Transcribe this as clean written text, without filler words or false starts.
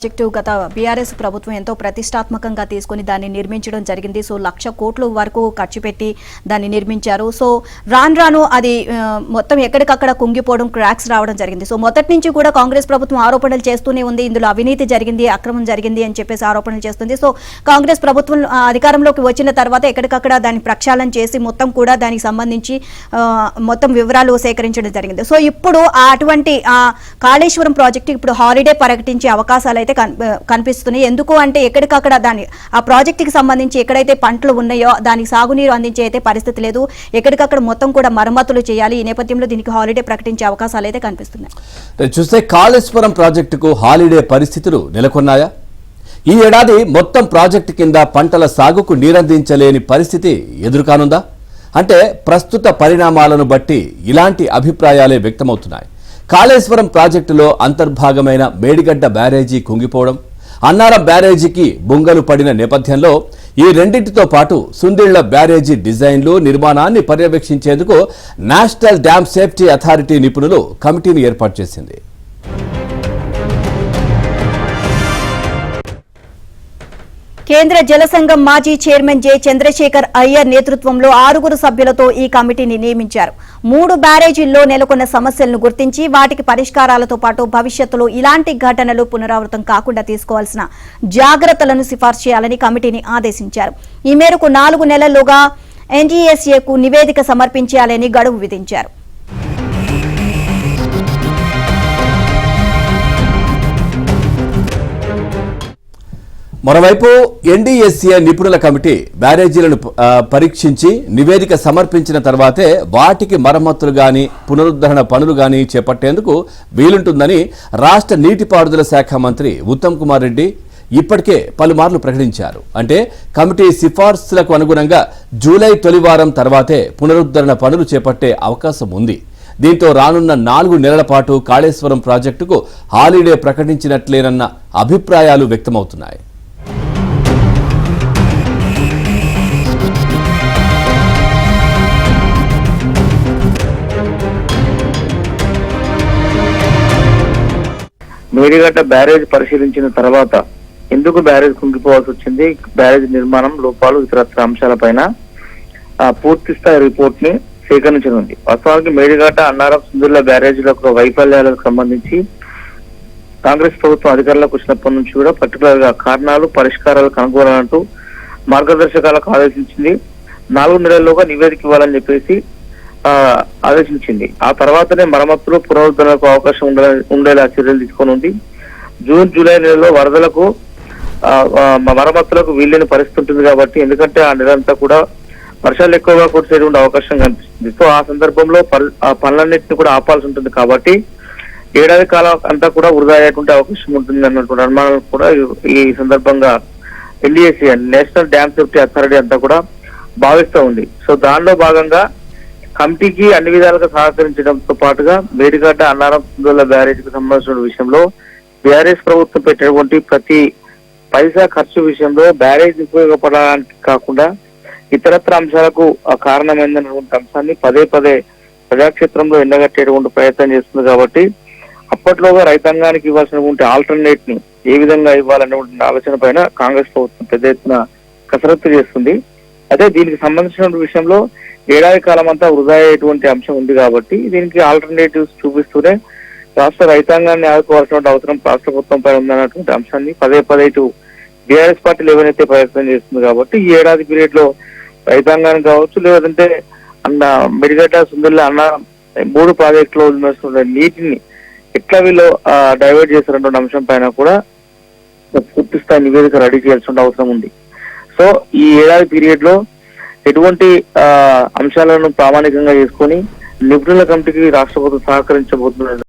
Project గత BRS ప్రభుత్వం ఎంతో ప్రతిష్టాత్మకంగా తీసుకుని దాన్ని నిర్మించడం జరిగింది. సో 1,00,000 కోట్ల వరకు ఖర్చు పెట్టి దాన్ని నిర్మించారు. సో రాను అది మొత్తం ఎక్కడికక్కడ కుంగిపోవడం, క్రాక్స్ రావడం జరిగింది. సో మొదటి నుంచి కూడా కాంగ్రెస్ ప్రభుత్వం ఆరోపణలు చేస్తూనే ఉంది. ఇందులో అవినీతి జరిగింది, అక్రమం జరిగింది అని చెప్పేసి ఆరోపణలు చేస్తుంది. సో కాంగ్రెస్ ప్రభుత్వం అధికారంలోకి వచ్చిన తర్వాత ఎక్కడికక్కడ దాన్ని ప్రక్షాళన చేసి మొత్తం కూడా దానికి సంబంధించి మొత్తం వివరాలు సేకరించడం జరిగింది. సో ఇప్పుడు అటువంటి కాళేశ్వరం ప్రాజెక్టు ఇప్పుడు హాలిడే ప్రకటించే అవకాశాలు అయితే కనిపిస్తున్నాయి. ఎందుకు అంటే ఎక్కడికక్కడ దాని ఆ ప్రాజెక్టుకి సంబంధించి ఎక్కడైతే పంటలు ఉన్నాయో దానికి సాగునీరు అందించే అయితే పరిస్థితి లేదు. ఎక్కడికక్కడ మొత్తం కూడా మరమ్మతులు చేయాలి. ఈ నేపథ్యంలో దీనికి హాలిడే ప్రకటించే అవకాశాలు అయితే కనిపిస్తున్నాయి. చూస్తే కాళేశ్వరం ప్రాజెక్టుకు హాలిడే పరిస్థితులు నెలకొన్నాయా? ఈ ఏడాది మొత్తం ప్రాజెక్టు కింద పంటల సాగుకు నీరందించలేని పరిస్థితి ఎదురుకానుందా? అంటే ప్రస్తుత పరిణామాలను బట్టి ఇలాంటి అభిప్రాయాలే వ్యక్తమవుతున్నాయి. కాళేశ్వరం ప్రాజెక్టులో అంతర్భాగమైన మేడిగడ్డ బ్యారేజీ కుంగిపోవడం, అన్నారం బ్యారేజీకి బొంగలు పడిన నేపథ్యంలో ఈ రెండింటితో పాటు సుందిళ్ల బ్యారేజీ డిజైన్లు, నిర్మాణాన్ని పర్యవేక్షించేందుకు నేషనల్ డ్యామ్ సేఫ్టీ అథారిటీ నిపుణులు కమిటీని ఏర్పాటు చేసింది. కేంద్ర జల సంఘం మాజీ చైర్మన్ జె చంద్రశేఖర్ అయ్యర్ నేతృత్వంలో 6 సభ్యులతో ఈ కమిటీని నియమించారు. 3 బ్యారేజీల్లో నెలకొన్న సమస్యలను గుర్తించి వాటికి పరిష్కారాలతో పాటు భవిష్యత్తులో ఇలాంటి ఘటనలు పునరావృతం కాకుండా తీసుకోవాల్సిన జాగ్రత్తలను సిఫార్సు చేయాలని కమిటీని ఆదేశించారు. ఈ మేరకు 4 నెలల్లోగా ఎన్డీఎస్ఏకు నివేదిక సమర్పించాలని గడువు విధించారు. మరోవైపు ఎన్డీఎస్ఏ నిపుణుల కమిటీ బ్యారేజీలను పరీక్షించి నివేదిక సమర్పించిన తర్వాతే వాటికి మరమ్మతులు గాని పునరుద్ధరణ పనులు గాని చేపట్టేందుకు వీలుంటుందని రాష్ట్ర నీటిపారుదల శాఖ మంత్రి ఉత్తమ్ కుమార్ రెడ్డి ఇప్పటికే పలుమార్లు ప్రకటించారు. అంటే కమిటీ సిఫార్సులకు అనుగుణంగా జూలై తొలివారం తర్వాతే పునరుద్ధరణ పనులు చేపట్టే అవకాశం ఉంది. దీంతో రానున్న 4 నెలల పాటు కాళేశ్వరం ప్రాజెక్టుకు హాలిడే ప్రకటించినట్లేనన్న అభిప్రాయాలు వ్యక్తమవుతున్నాయి. మేడిగడ్డ బ్యారేజ్ పరిశీలించిన తర్వాత ఎందుకు బ్యారేజ్ కుంగిపోవాల్సి వచ్చింది, బ్యారేజ్ నిర్మాణం లోపాలు ఇతరత్ర అంశాలపైన పూర్తి స్థాయి రిపోర్ట్ ని సేకరించనుంది. వాస్తవానికి మేడిగడ్డ, అన్నారం, సుందిళ్ల బ్యారేజీలకు వైఫల్యాలకు సంబంధించి కాంగ్రెస్ ప్రభుత్వం అధికారంలోకి వచ్చినప్పటి నుంచి కూడా పర్టికులర్ గా కారణాలు, పరిష్కారాలు కనుగొనాలంటూ మార్గదర్శకాలకు ఆదేశించింది. 4 నెలల్లోగా నివేదిక ఇవ్వాలని చెప్పేసి ఆదేశించింది. ఆ తర్వాతనే మరమ్మతులు, పునరుద్ధరణకు అవకాశం ఉండేలా చర్యలు తీసుకొని ఉంది. జూన్, జూలై నెలలో వరదలకు మరమ్మతులకు వీల్లేని పరిస్థితి ఉంటుంది కాబట్టి, ఎందుకంటే ఆ నెలంతా కూడా వర్షాలు ఎక్కువగా కురిసేటువంటి అవకాశం కనిపిస్తుంది. సో ఆ సందర్భంలో పనులన్నింటినీ కూడా ఆపాల్సి ఉంటుంది కాబట్టి ఏడాది కాలం అంతా కూడా వృధా అయ్యేటువంటి అవకాశం ఉంటుంది అన్నటువంటి అనుమానాలు కూడా ఈ సందర్భంగా NDSA national dam safety authority అంతా కూడా భావిస్తూ ఉంది. సో దానిలో భాగంగా కమిటీకి అన్ని విధాలుగా సహకరించడంతో పాటుగా మేడిగడ్డ, అన్నారం, సుందిళ్ల బ్యారేజీకి సంబంధించిన విషయంలో బీఆర్ఎస్ ప్రభుత్వం పెట్టినటువంటి ప్రతి పైసా ఖర్చు విషయంలో బ్యారేజ్ ఉపయోగపడడానికి కాకుండా ఇతరత్ర అంశాలకు కారణమైనటువంటి అంశాన్ని పదే ప్రజాక్షేత్రంలో ఎండగట్టేటువంటి ప్రయత్నం చేస్తుంది. కాబట్టి అప్పట్లోగా రైతాంగానికి ఇవ్వాల్సినటువంటి ఆల్టర్నేట్ ని ఏ విధంగా ఇవ్వాలనేటువంటి ఆలోచన పైన కాంగ్రెస్ ప్రభుత్వం పెద్ద ఎత్తున కసరత్తు చేస్తుంది. అదే దీనికి సంబంధించిన విషయంలో ఏడాది కాలం అంతా వృధా అయ్యేటువంటి అంశం ఉంది కాబట్టి దీనికి ఆల్టర్నేటివ్స్ చూపిస్తూనే రాష్ట్ర రైతాంగాన్ని ఆదుకోవాల్సిన అవసరం రాష్ట్ర ప్రభుత్వం పైన ఉందన్నటువంటి అంశాన్ని పదే ఇటు బీఆర్ఎస్ పార్టీ లేవనైతే ప్రయత్నం చేస్తుంది. కాబట్టి ఈ ఏడాది పీరియడ్ లో రైతాంగానికి కావచ్చు, లేదంటే మేడిగడ్డ, సుందిళ్ల, అన్నారం 3 ప్రాజెక్టులో ఉన్నటువంటి నీటిని ఎట్లా వీళ్ళు డైవర్ట్ చేస్తున్నటువంటి అంశం పైన కూడా పూర్తి స్థాయి నివేదిక రెడీ చేయాల్సిన అవసరం ఉంది. సో ఈ ఏడాది పీరియడ్ లో ఎటువంటి అంశాలను ప్రామాణికంగా చేసుకొని నిపుణుల కమిటీకి రాష్ట్ర ప్రభుత్వం సహకరించబోతున్నారు.